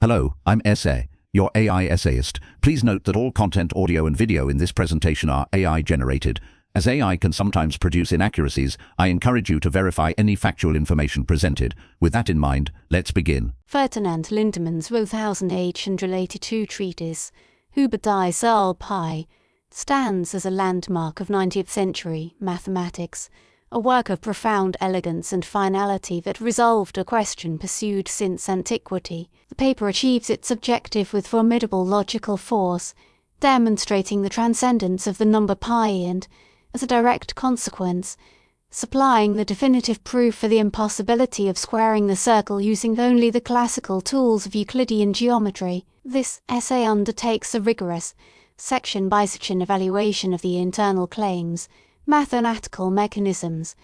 Hello, I'm Essay, your AI essayist. Please note that all content, audio and video in this presentation are AI generated. As AI can sometimes produce inaccuracies, I encourage you to verify any factual information presented. With that in mind, let's begin. Ferdinand Lindemann's 1882 treatise, Über die Zahl Pi, stands as a landmark of 19th century mathematics, a work of profound elegance and finality that resolved a question pursued since antiquity. The paper achieves its objective with formidable logical force, demonstrating the transcendence of the number pi and, as a direct consequence, supplying the definitive proof for the impossibility of squaring the circle using only the classical tools of Euclidean geometry. This essay undertakes a rigorous, section-by-section evaluation of the internal claims, mathematical mechanisms,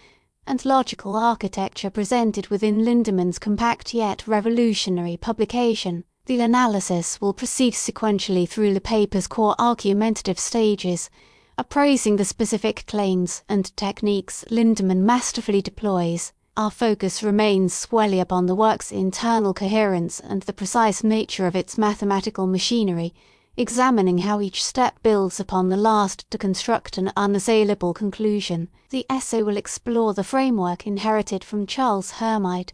and logical architecture presented within Lindemann's compact yet revolutionary publication. The analysis will proceed sequentially through the paper's core argumentative stages, appraising the specific claims and techniques Lindemann masterfully deploys. Our focus remains squarely upon the work's internal coherence and the precise nature of its mathematical machinery, examining how each step builds upon the last to construct an unassailable conclusion. The essay will explore the framework inherited from Charles Hermite,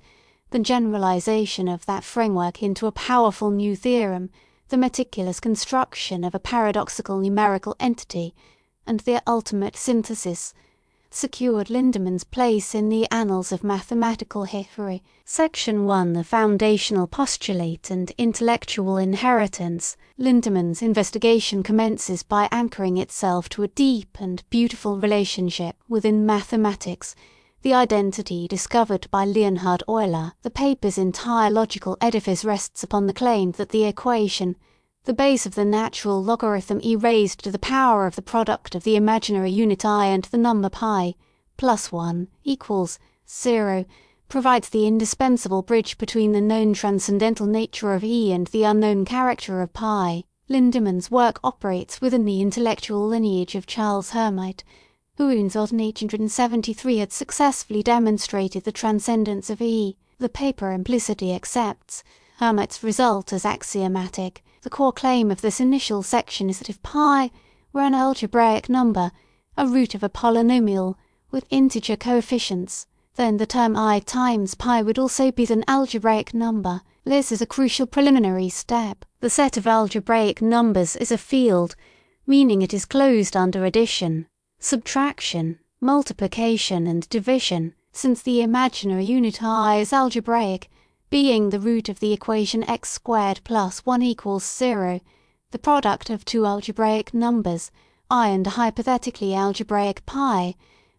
the generalization of that framework into a powerful new theorem, the meticulous construction of a paradoxical numerical entity, and their ultimate synthesis, secured Lindemann's place in the annals of mathematical history. Section 1, the foundational postulate and intellectual inheritance. Lindemann's investigation commences by anchoring itself to a deep and beautiful relationship within mathematics, the identity discovered by Leonhard Euler. The paper's entire logical edifice rests upon the claim that the equation, the base of the natural logarithm e raised to the power of the product of the imaginary unit I and the number pi, plus 1, equals 0, provides the indispensable bridge between the known transcendental nature of E and the unknown character of pi. Lindemann's work operates within the intellectual lineage of Charles Hermite, who in 1873 had successfully demonstrated the transcendence of E. The paper implicitly accepts Hermite's result as axiomatic. The core claim of this initial section is that if pi were an algebraic number, a root of a polynomial with integer coefficients, then the term I times pi would also be an algebraic number. This is a crucial preliminary step. The set of algebraic numbers is a field, meaning it is closed under addition, subtraction, multiplication and division. Since the imaginary unit I is algebraic, being the root of the equation x squared plus 1 equals 0, the product of two algebraic numbers, I and a hypothetically algebraic pi,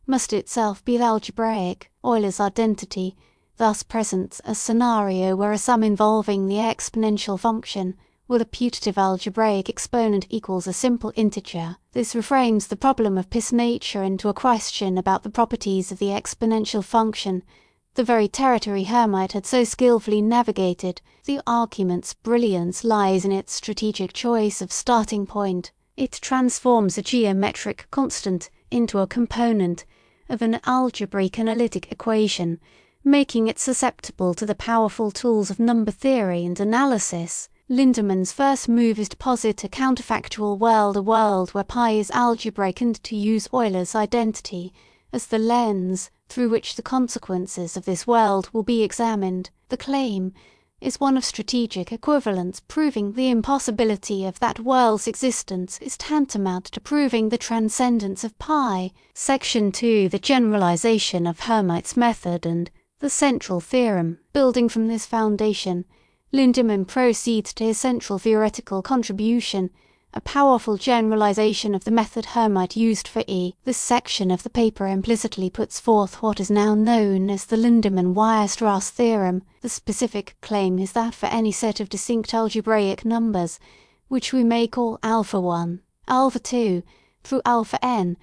must itself be algebraic. Euler's identity thus presents a scenario where a sum involving the exponential function with a putative algebraic exponent equals a simple integer. This reframes the problem of Pis nature into a question about the properties of the exponential function, the very territory Hermite had so skillfully navigated. The argument's brilliance lies in its strategic choice of starting point. It transforms a geometric constant into a component of an algebraic analytic equation, making it susceptible to the powerful tools of number theory and analysis. Lindemann's first move is to posit a counterfactual world, a world where pi is algebraic, and to use Euler's identity as the lens through which the consequences of this world will be examined. The claim is one of strategic equivalence. Proving the impossibility of that world's existence is tantamount to proving the transcendence of pi. Section 2, the generalization of Hermite's method and the central theorem. Building from this foundation, Lindemann proceeds to his central theoretical contribution, a powerful generalization of the method Hermite used for E. This section of the paper implicitly puts forth what is now known as the Lindemann-Weierstrass theorem. The specific claim is that for any set of distinct algebraic numbers, which we may call alpha 1, alpha 2, through alpha n,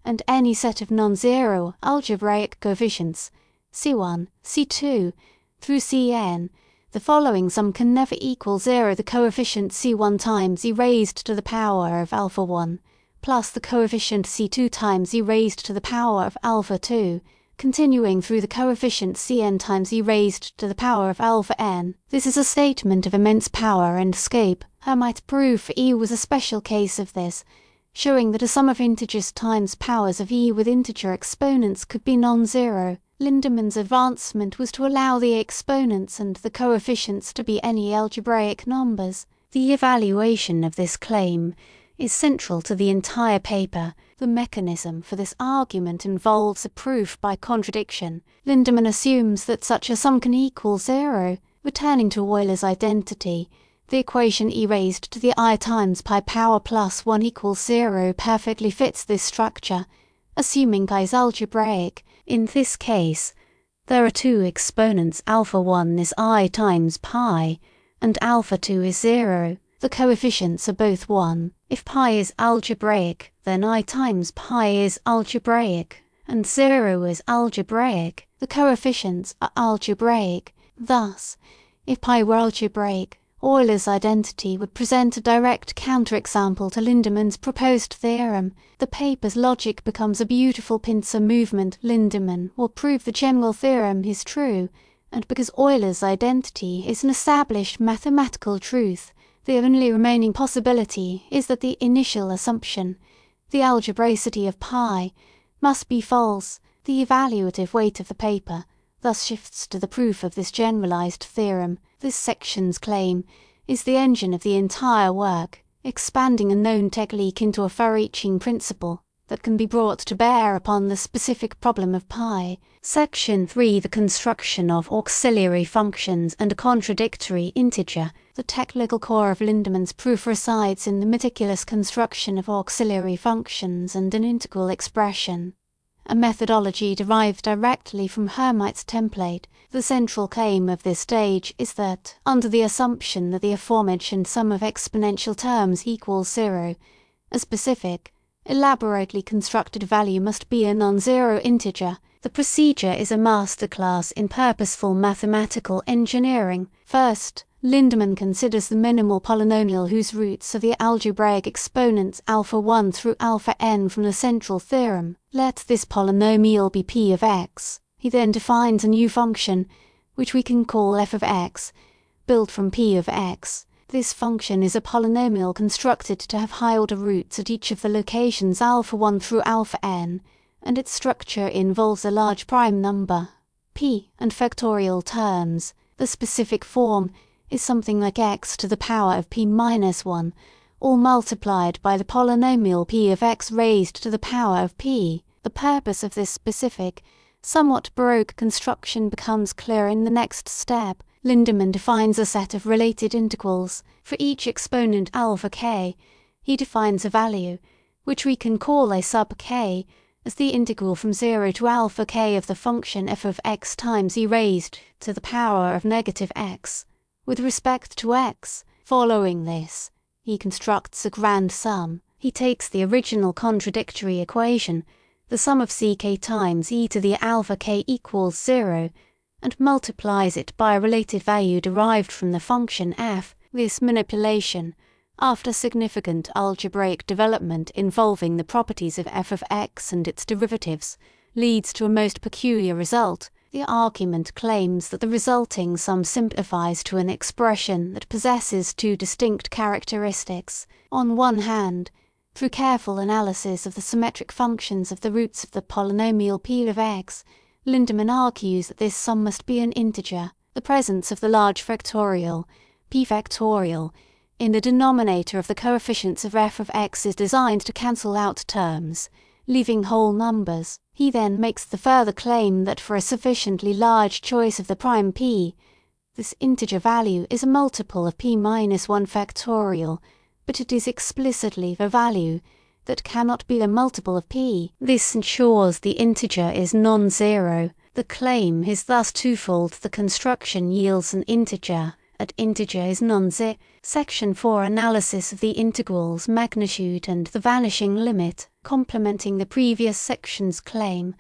and any set of non-zero algebraic coefficients, C1, C2, through Cn, the following sum can never equal 0. The coefficient C1 times e raised to the power of alpha 1 plus the coefficient C2 times e raised to the power of alpha 2 continuing through the coefficient Cn times e raised to the power of alpha n. This is a statement of immense power and scope. Hermite proof for e was a special case of this, showing that a sum of integers times powers of e with integer exponents could be non-zero. Lindemann's advancement was to allow the exponents and the coefficients to be any algebraic numbers. The evaluation of this claim is central to the entire paper. The mechanism for this argument involves a proof by contradiction. Lindemann assumes that such a sum can equal zero. Returning to Euler's identity, the equation e raised to the I times pi power plus 1 equals 0 perfectly fits this structure, assuming pi is algebraic. In this case, there are two exponents. Alpha 1 is I times pi, and alpha 2 is 0. The coefficients are both 1. If pi is algebraic, then I times pi is algebraic, and 0 is algebraic. The coefficients are algebraic. Thus, if pi were algebraic, Euler's identity would present a direct counterexample to Lindemann's proposed theorem. The paper's logic becomes a beautiful pincer movement. Lindemann will prove the general theorem is true, and because Euler's identity is an established mathematical truth, the only remaining possibility is that the initial assumption, the algebraicity of pi, must be false. The evaluative weight of the paper thus shifts to the proof of this generalized theorem. This section's claim is the engine of the entire work, expanding a known technique into a far-reaching principle that can be brought to bear upon the specific problem of pi. Section 3. The construction of auxiliary functions and a contradictory integer. The technical core of Lindemann's proof resides in the meticulous construction of auxiliary functions and an integral expression, a methodology derived directly from Hermite's template. The central claim of this stage is that, under the assumption that the aforementioned sum of exponential terms equals 0, a specific, elaborately constructed value must be a non-zero integer. The procedure is a masterclass in purposeful mathematical engineering. First, Lindemann considers the minimal polynomial whose roots are the algebraic exponents alpha 1 through alpha n from the central theorem. Let this polynomial be p of x. He then defines a new function, which we can call f of x, built from p of x. This function is a polynomial constructed to have high-order roots at each of the locations alpha 1 through alpha n, and its structure involves a large prime number, p, and factorial terms. The specific form is something like x to the power of p minus 1, all multiplied by the polynomial p of x raised to the power of p. The purpose of this specific, somewhat baroque construction becomes clear in the next step. Lindemann defines a set of related integrals. For each exponent alpha k, he defines a value, which we can call a sub k, as the integral from 0 to alpha k of the function f of x times e raised to the power of negative x. With respect to x, following this, he constructs a grand sum. He takes the original contradictory equation, the sum of ck times e to the alpha k equals 0, and multiplies it by a related value derived from the function f. This manipulation, after significant algebraic development involving the properties of f of x and its derivatives, leads to a most peculiar result. The argument claims that the resulting sum simplifies to an expression that possesses two distinct characteristics. On one hand, through careful analysis of the symmetric functions of the roots of the polynomial p of x, Lindemann argues that this sum must be an integer. The presence of the large factorial, p factorial, in the denominator of the coefficients of f of x is designed to cancel out terms, leaving whole numbers. He then makes the further claim that for a sufficiently large choice of the prime p, this integer value is a multiple of p minus 1 factorial, but it is explicitly the value that cannot be a multiple of p. This ensures the integer is non-zero. The claim is thus twofold. The construction yields an integer, and integer is non-zero. Section 4. Analysis of the integral's magnitude and the vanishing limit. Complementing the previous section's claim,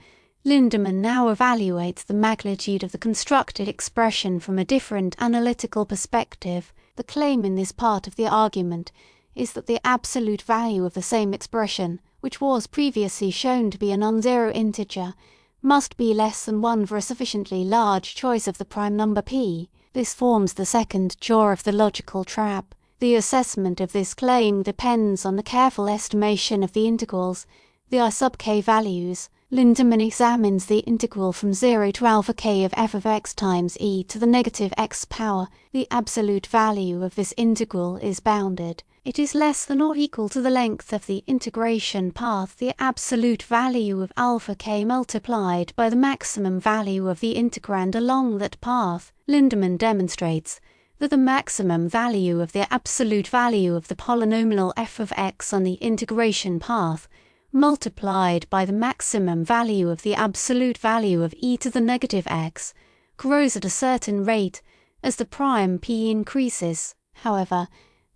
Lindemann now evaluates the magnitude of the constructed expression from a different analytical perspective. The claim in this part of the argument is that the absolute value of the same expression, which was previously shown to be a non-zero integer, must be less than 1 for a sufficiently large choice of the prime number p. This forms the second jaw of the logical trap. The assessment of this claim depends on the careful estimation of the integrals, the I sub k values. Lindemann examines the integral from 0 to alpha k of f of x times e to the negative x power. The absolute value of this integral is bounded. It is less than or equal to the length of the integration path, the absolute value of alpha k multiplied by the maximum value of the integrand along that path. Lindemann demonstrates that the maximum value of the absolute value of the polynomial f of x on the integration path multiplied by the maximum value of the absolute value of e to the negative x grows at a certain rate as the prime p increases. However,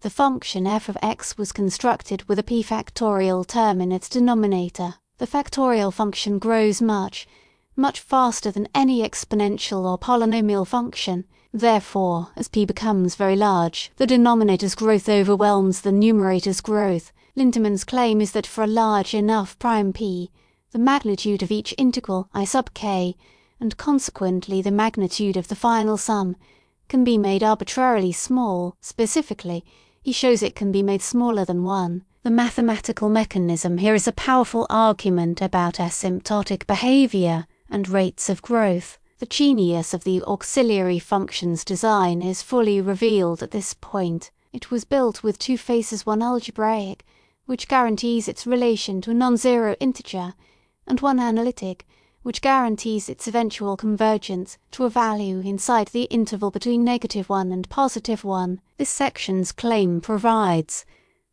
the function f of x was constructed with a p factorial term in its denominator. The factorial function grows much faster than any exponential or polynomial function. Therefore, as p becomes very large, the denominator's growth overwhelms the numerator's growth. Lindemann's claim is that for a large enough prime p, the magnitude of each integral I sub k, and consequently the magnitude of the final sum, can be made arbitrarily small. Specifically, he shows it can be made smaller than 1. The mathematical mechanism here is a powerful argument about asymptotic behavior and rates of growth. The genius of the auxiliary functions design is fully revealed at this point. It was built with two faces, one algebraic, which guarantees its relation to a non-zero integer, and one analytic, which guarantees its eventual convergence to a value inside the interval between -1 and +1. This section's claim provides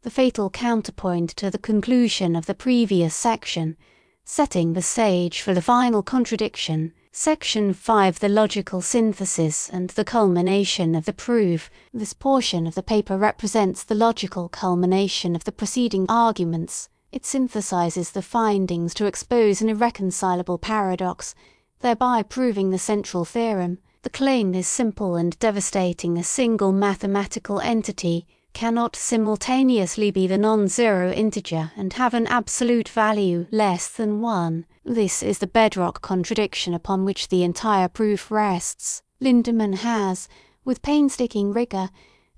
the fatal counterpoint to the conclusion of the previous section, setting the stage for the final contradiction. Section 5, the logical synthesis and the culmination of the proof. This portion of the paper represents the logical culmination of the preceding arguments. It synthesizes the findings to expose an irreconcilable paradox, thereby proving the central theorem. The claim is simple and devastating. A single mathematical entity cannot simultaneously be the non-zero integer and have an absolute value less than 1. This is the bedrock contradiction upon which the entire proof rests. Lindemann has, with painstaking rigor,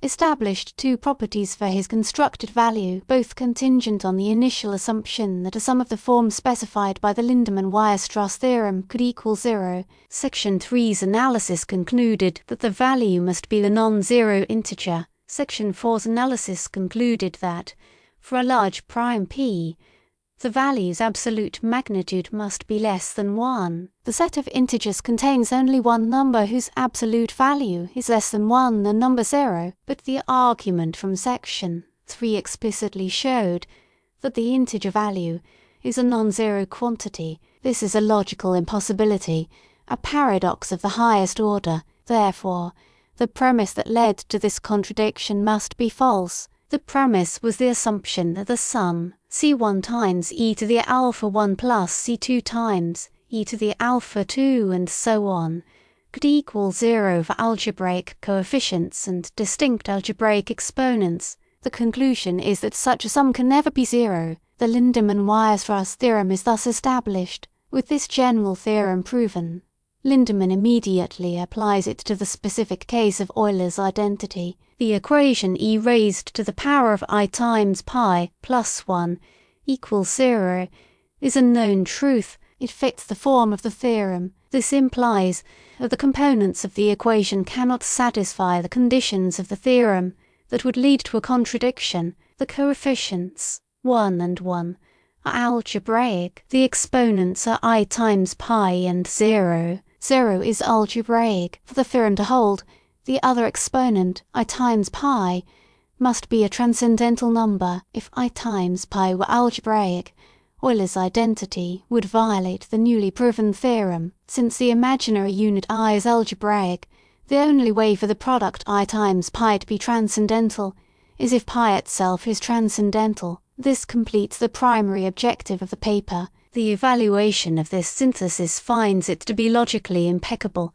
established two properties for his constructed value, both contingent on the initial assumption that a sum of the form specified by the Lindemann-Weierstrass theorem could equal 0. Section 3's analysis concluded that the value must be the non-zero integer. Section 4's analysis concluded that, for a large prime p, the value's absolute magnitude must be less than 1. The set of integers contains only one number whose absolute value is less than 1, the number 0, but the argument from section 3 explicitly showed that the integer value is a non-zero quantity. This is a logical impossibility, a paradox of the highest order. Therefore, the premise that led to this contradiction must be false. The premise was the assumption that the sum c1 times e to the alpha 1 plus c2 times e to the alpha 2 and so on could equal 0 for algebraic coefficients and distinct algebraic exponents. The conclusion is that such a sum can never be 0. The Lindemann-Weierstrass theorem is thus established. With this general theorem proven, Lindemann immediately applies it to the specific case of Euler's identity. The equation e raised to the power of I times pi plus 1 equals 0 is a known truth. It fits the form of the theorem. This implies that the components of the equation cannot satisfy the conditions of the theorem that would lead to a contradiction. The coefficients 1 and 1 are algebraic. The exponents are I times pi and 0. 0 is algebraic. For the theorem to hold, the other exponent, I times pi, must be a transcendental number. If I times pi were algebraic, Euler's identity would violate the newly proven theorem. Since the imaginary unit I is algebraic, the only way for the product I times pi to be transcendental is if pi itself is transcendental. This completes the primary objective of the paper. The evaluation of this synthesis finds it to be logically impeccable,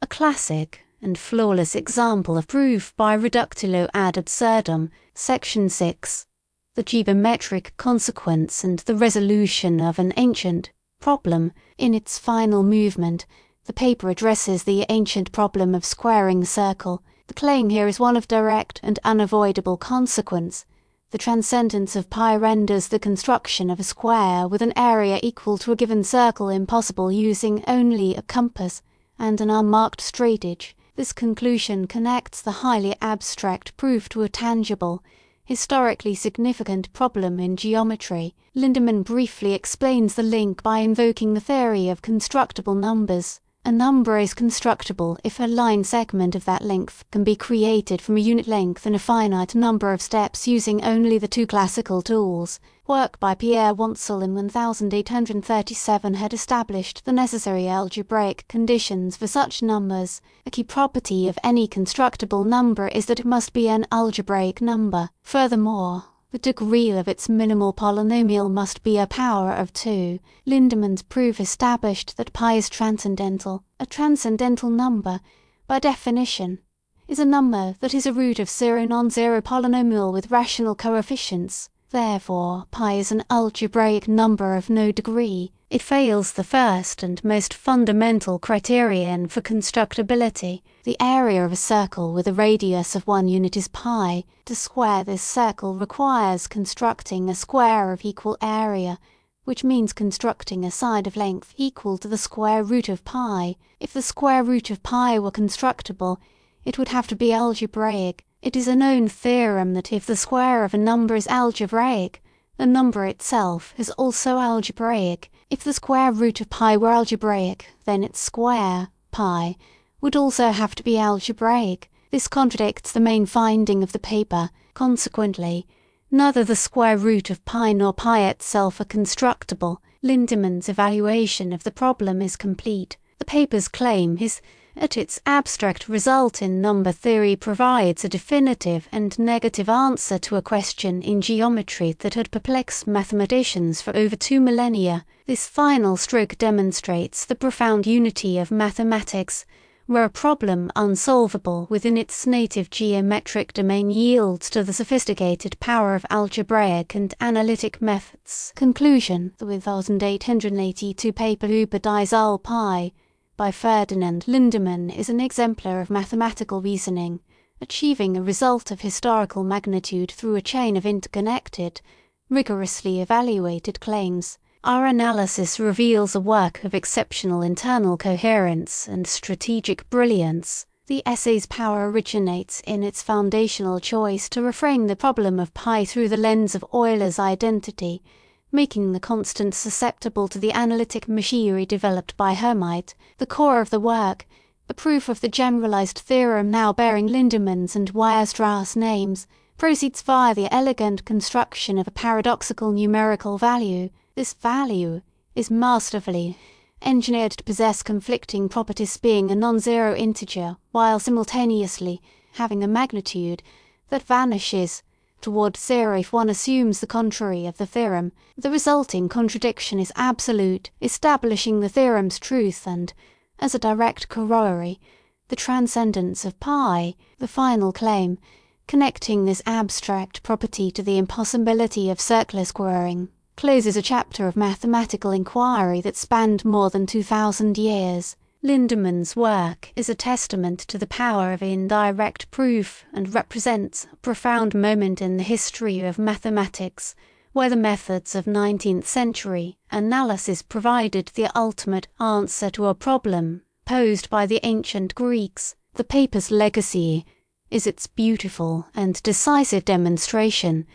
a classic and flawless example of proof by reductio ad absurdum. Section 6. The geometric consequence and the resolution of an ancient problem. In its final movement, the paper addresses the ancient problem of squaring the circle. The claim here is one of direct and unavoidable consequence. The transcendence of pi renders the construction of a square with an area equal to a given circle impossible using only a compass and an unmarked straightedge. This conclusion connects the highly abstract proof to a tangible, historically significant problem in geometry. Lindemann briefly explains the link by invoking the theory of constructible numbers. A number is constructible if a line segment of that length can be created from a unit length in a finite number of steps using only the two classical tools. Work by Pierre Wantzel in 1837 had established the necessary algebraic conditions for such numbers. A key property of any constructible number is that it must be an algebraic number. Furthermore, the degree of its minimal polynomial must be a power of 2. Lindemann's proof established that pi is transcendental. A transcendental number, by definition, is a number that is a root of zero non-zero polynomial with rational coefficients. Therefore, pi is an algebraic number of no degree. It fails the first and most fundamental criterion for constructibility. The area of a circle with a radius of 1 unit is pi. To square this circle requires constructing a square of equal area, which means constructing a side of length equal to the square root of pi. If the square root of pi were constructible, it would have to be algebraic. It is a known theorem that if the square of a number is algebraic, the number itself is also algebraic. If the square root of pi were algebraic, then its square, pi, would also have to be algebraic. This contradicts the main finding of the paper. Consequently, neither the square root of pi nor pi itself are constructible. Lindemann's evaluation of the problem is complete. The paper's claim is that its abstract result in number theory provides a definitive and negative answer to a question in geometry that had perplexed mathematicians for over 2 millennia. This final stroke demonstrates the profound unity of mathematics, where a problem unsolvable within its native geometric domain yields to the sophisticated power of algebraic and analytic methods. Conclusion: the 1882 paper Über die Zahl Pi by Ferdinand Lindemann is an exemplar of mathematical reasoning, achieving a result of historical magnitude through a chain of interconnected, rigorously evaluated claims. Our analysis reveals a work of exceptional internal coherence and strategic brilliance. The essay's power originates in its foundational choice to reframe the problem of pi through the lens of Euler's identity, making the constant susceptible to the analytic machinery developed by Hermite. The core of the work, the proof of the generalized theorem now bearing Lindemann's and Weierstrass names, proceeds via the elegant construction of a paradoxical numerical value. This value is masterfully engineered to possess conflicting properties, being a non-zero integer while simultaneously having a magnitude that vanishes toward zero if one assumes the contrary of the theorem. The resulting contradiction is absolute, establishing the theorem's truth and, as a direct corollary, the transcendence of pi. The final claim, connecting this abstract property to the impossibility of circular squaring, closes a chapter of mathematical inquiry that spanned more than 2,000 years. Lindemann's work is a testament to the power of indirect proof and represents a profound moment in the history of mathematics, where the methods of 19th century analysis provided the ultimate answer to a problem posed by the ancient Greeks. The paper's legacy is its beautiful and decisive demonstration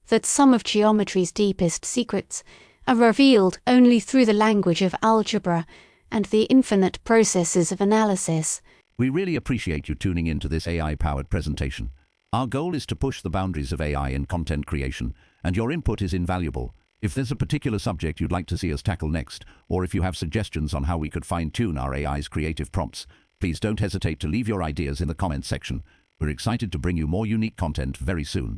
that some of geometry's deepest secrets are revealed only through the language of algebra and the infinite processes of analysis. We really appreciate you tuning in to this AI-powered presentation. Our goal is to push the boundaries of AI in content creation, and your input is invaluable. If there's a particular subject you'd like to see us tackle next, or if you have suggestions on how we could fine-tune our AI's creative prompts, please don't hesitate to leave your ideas in the comments section. We're excited to bring you more unique content very soon.